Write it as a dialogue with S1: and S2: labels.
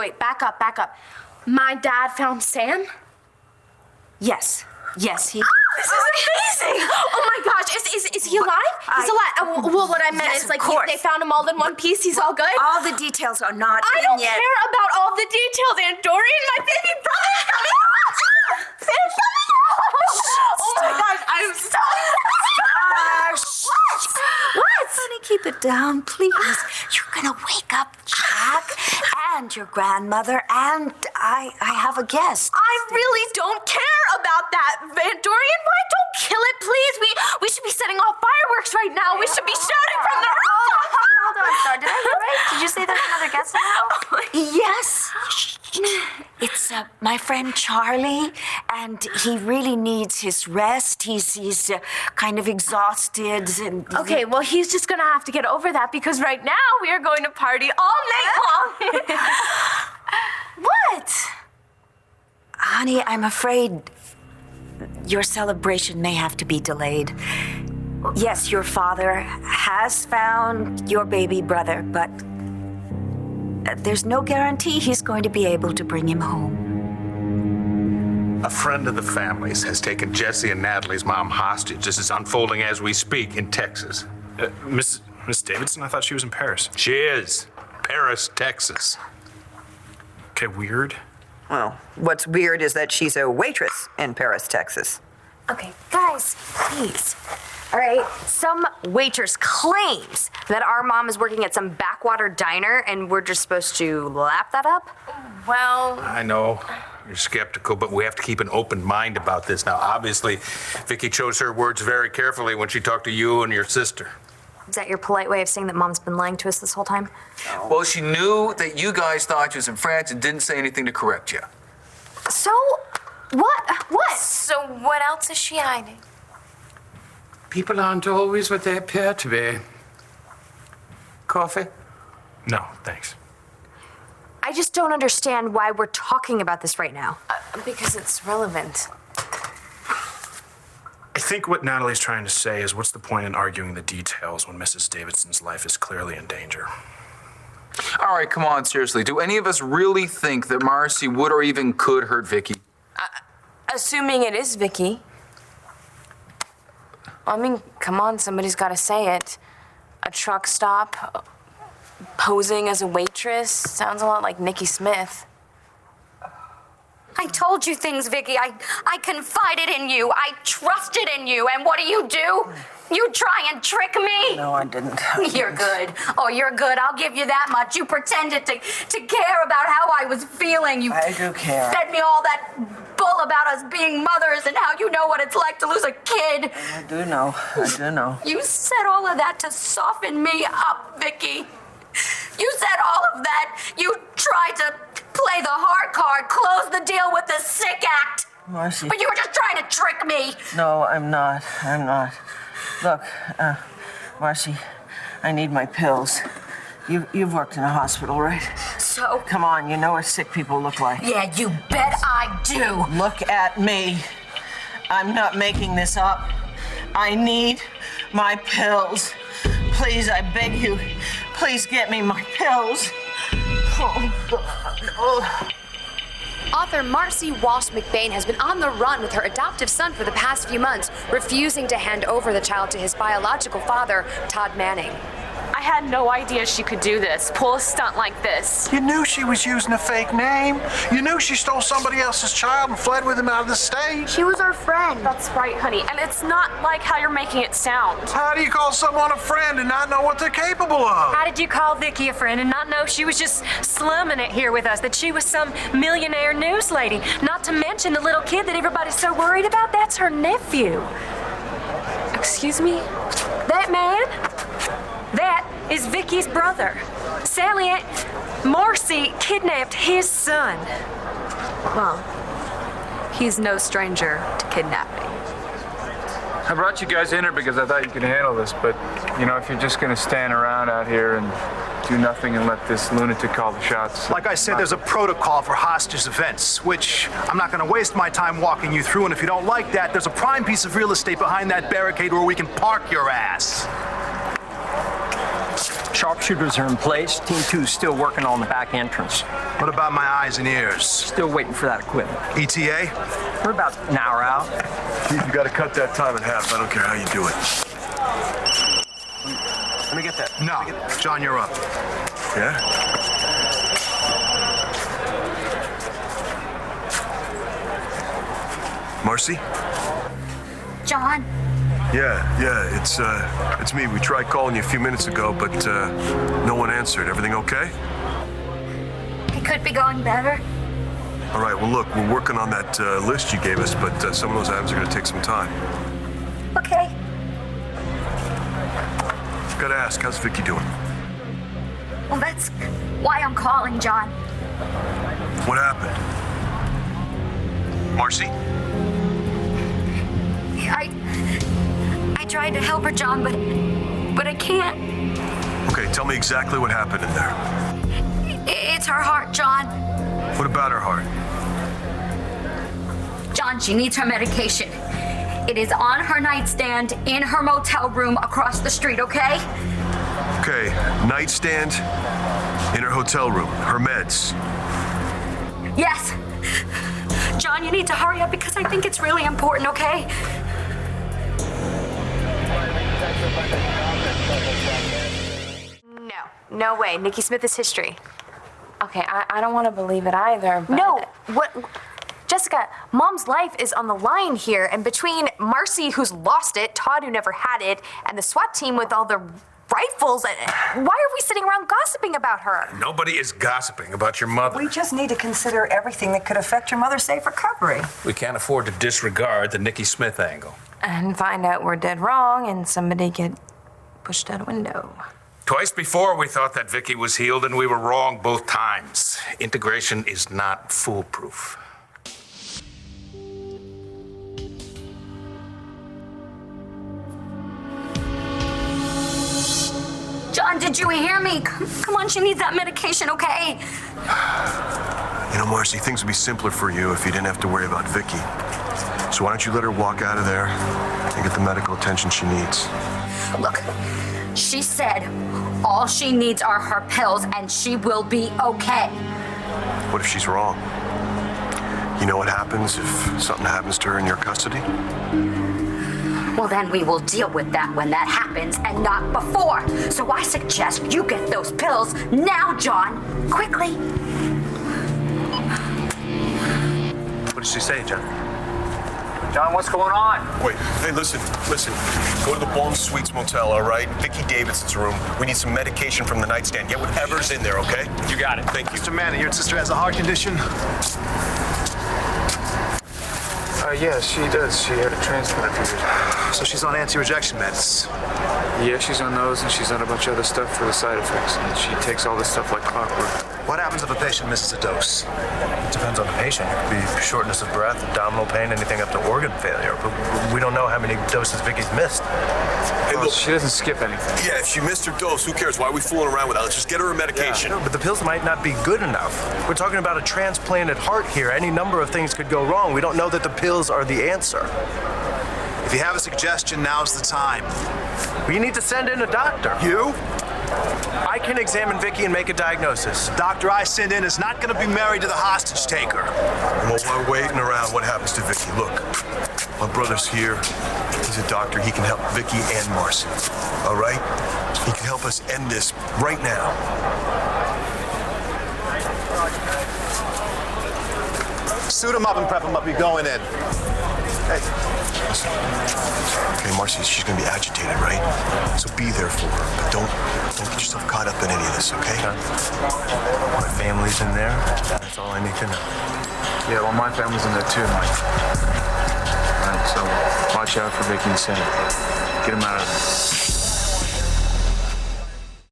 S1: wait, back up. My dad found Sam?
S2: Yes, he...
S1: This is amazing! Oh my gosh, is he alive? He's alive. Well, what I meant is, like, they found him all in one piece. He's all good?
S2: All the details are not
S1: I
S2: in
S1: don't
S2: yet.
S1: care about all the details, Aunt Dorian. My baby brother's coming out! Sam's coming out! Oh my gosh, I'm so... What?
S2: Honey, keep it down, please. You're gonna wake up Jack and your grandmother, and I have a guest.
S1: I really don't care about that, Aunt Dorian. Why don't kill it, please? We should be setting off fireworks right now. We should be shouting from the rooftop.
S2: Hold on, Starr. Did I hear right? Did you say there's another guest in the house? Yes. It's my friend Charlie, and he really needs his rest. He's kind of exhausted. And
S1: Okay, well, he's just gonna have to get over that because right now we are going to party all night long. What?
S2: Honey, I'm afraid your celebration may have to be delayed. Yes, your father has found your baby brother, but there's no guarantee he's going to be able to bring him home.
S3: A friend of the family's has taken Jesse and Natalie's mom hostage. This is unfolding as we speak in Texas.
S4: Miss Davidson? I thought she was in Paris.
S3: She is. Paris, Texas.
S4: Okay, weird.
S5: Well, what's weird is that she's a waitress in Paris, Texas.
S1: Okay, guys, please. All right, some waitress claims that our mom is working at some backwater diner and we're just supposed to lap that up? Well...
S3: I know you're skeptical, but we have to keep an open mind about this. Now, obviously, Viki chose her words very carefully when she talked to you and your sister.
S1: Is that your polite way of saying that Mom's been lying to us this whole time?
S6: Well, she knew that you guys thought she was in France and didn't say anything to correct you.
S1: So, what?
S7: So what else is she hiding?
S8: People aren't always what they appear to be. Coffee?
S4: No, thanks.
S1: I just don't understand why we're talking about this right now.
S7: Because it's relevant.
S4: I think what Natalie's trying to say is what's the point in arguing the details when Mrs. Davidson's life is clearly in danger?
S6: All right, come on, seriously. Do any of us really think that Marcie would or even could hurt Viki?
S7: Assuming it is Viki. I mean, come on, somebody's got to say it. A truck stop, posing as a waitress, sounds a lot like Nikki Smith.
S9: I told you things, Viki. I confided in you. I trusted in you. And what do? You try and trick me?
S5: No, I didn't.
S9: You're good. Oh, you're good. I'll give you that much. You pretended to care about how I was feeling.
S5: I do care.
S9: Fed me all that bull about us being mothers and how you know what it's like to lose a kid.
S5: I do know.
S9: You said all of that to soften me up, Viki. You said all of that. You tried to play the hard card, close the deal with the sick act.
S5: Marcie.
S9: But you were just trying to trick me.
S5: No, I'm not. Look, Marcie, I need my pills. You've worked in a hospital, right?
S9: So?
S5: Come on, you know what sick people look like.
S9: Yeah, you bet I do.
S5: Look at me. I'm not making this up. I need my pills. Please, I beg you. Please get me my pills. Oh, God. Oh.
S10: Author Marcie Walsh McBain has been on the run with her adoptive son for the past few months, refusing to hand over the child to his biological father, Todd Manning.
S11: I had no idea she could do this, pull a stunt like this.
S12: You knew she was using a fake name. You knew she stole somebody else's child and fled with him out of the state.
S11: She was our friend. That's right, honey. And it's not like how you're making it sound.
S12: How do you call someone a friend and not know what they're capable of?
S13: How did you call Viki a friend and not know she was just slumming it here with us, that she was some millionaire news lady? Not to mention the little kid that everybody's so worried about, that's her nephew.
S11: Excuse me?
S13: That man? That is Viki's brother. Sally and Marcie kidnapped his son.
S10: Well, he's no stranger to kidnapping.
S14: I brought you guys in here because I thought you could handle this, but, you know, if you're just going to stand around out here and do nothing and let this lunatic call the shots.
S15: Like I said, there's a protocol for hostage events, which I'm not going to waste my time walking you through, and if you don't like that, there's a prime piece of real estate behind that barricade where we can park your ass.
S16: Sharpshooters are in place. Team 2 is still working on the back entrance.
S15: What about my eyes and ears?
S16: Still waiting for that equipment.
S15: ETA?
S16: We're about an hour out.
S17: Keith, you gotta cut that time in half. I don't care how you do it.
S15: Let me get that. No. John, you're up.
S17: Yeah? Marcie?
S9: John?
S17: Yeah, it's me. We tried calling you a few minutes ago, but no one answered. Everything okay?
S9: It could be going better.
S17: All right, well, look, we're working on that list you gave us, but some of those items are going to take some time.
S9: Okay.
S17: Gotta ask, how's Viki doing?
S9: Well, that's why I'm calling, John.
S17: What happened? Marcie?
S9: I tried to help her, John, but I can't.
S17: Okay, tell me exactly what happened in there.
S9: It's her heart, John.
S17: What about her heart?
S9: John, she needs her medication. It is on her nightstand in her motel room across the street, okay?
S17: Okay, nightstand in her hotel room, her meds.
S9: Yes. John, you need to hurry up because I think it's really important, okay?
S1: No way. Nikki Smith is history.
S7: Okay, I don't want to believe it either, but...
S1: No, what... Jessica, Mom's life is on the line here, and between Marcie, who's lost it, Todd, who never had it, and the SWAT team with all the rifles, why are we sitting around gossiping about her?
S3: Nobody is gossiping about your mother.
S2: We just need to consider everything that could affect your mother's safe recovery.
S3: We can't afford to disregard the Nikki Smith angle.
S7: And find out we're dead wrong and somebody get pushed out a window.
S3: Twice before, we thought that Viki was healed, and we were wrong both times. Integration is not foolproof.
S9: John, did you hear me? Come on, she needs that medication, okay?
S17: You know, Marcie, things would be simpler for you if you didn't have to worry about Viki. So why don't you let her walk out of there and get the medical attention she needs?
S9: Look, she said all she needs are her pills and she will be okay.
S17: What if she's wrong? You know what happens if something happens to her in your custody?
S9: Well, then we will deal with that when that happens and not before. So I suggest you get those pills now, John. Quickly.
S15: What did she say, John?
S14: John, what's going on?
S17: Wait, hey, listen. Go to the Balm Suites Motel, all right? Viki Davidson's room. We need some medication from the nightstand. Get whatever's in there, okay?
S14: You got it.
S17: Thank you.
S15: Mr. Manning, your sister has a heart condition?
S14: Yeah, she does. She had a transplant a few years ago.
S15: So she's on anti-rejection meds?
S14: Yeah, she's on those, and she's on a bunch of other stuff for the side effects. And she takes all this stuff like clockwork.
S15: What happens if a patient misses a dose?
S18: It depends on the patient. It could be shortness of breath, abdominal pain, anything up to organ failure. But we don't know how many doses Viki's missed.
S14: Hey, look, she doesn't skip anything.
S17: Yeah, if she missed her dose, who cares? Why are we fooling around with her? Let's just get her a medication.
S18: Yeah, but the pills might not be good enough. We're talking about a transplanted heart here. Any number of things could go wrong. We don't know that the pills are the answer.
S15: If you have a suggestion, now's the time.
S18: We need to send in a doctor.
S15: You?
S18: I can examine Viki and make a diagnosis.
S15: The doctor I send in is not going to be married to the hostage taker.
S17: Well, while we're waiting around, what happens to Viki? Look, my brother's here. He's a doctor. He can help Viki and Marcie. All right? He can help us end this right now.
S15: Suit him up and prep him up. You're going in. Hey.
S17: Listen. Okay, Marcie, she's gonna be agitated, right? So be there for her, but don't get yourself caught up in any of this, okay?
S18: My family's in there. That's all I need to know.
S14: Yeah, well, my family's in there too, Mike. All right, so watch out for Viki and Sam. Get him out of there.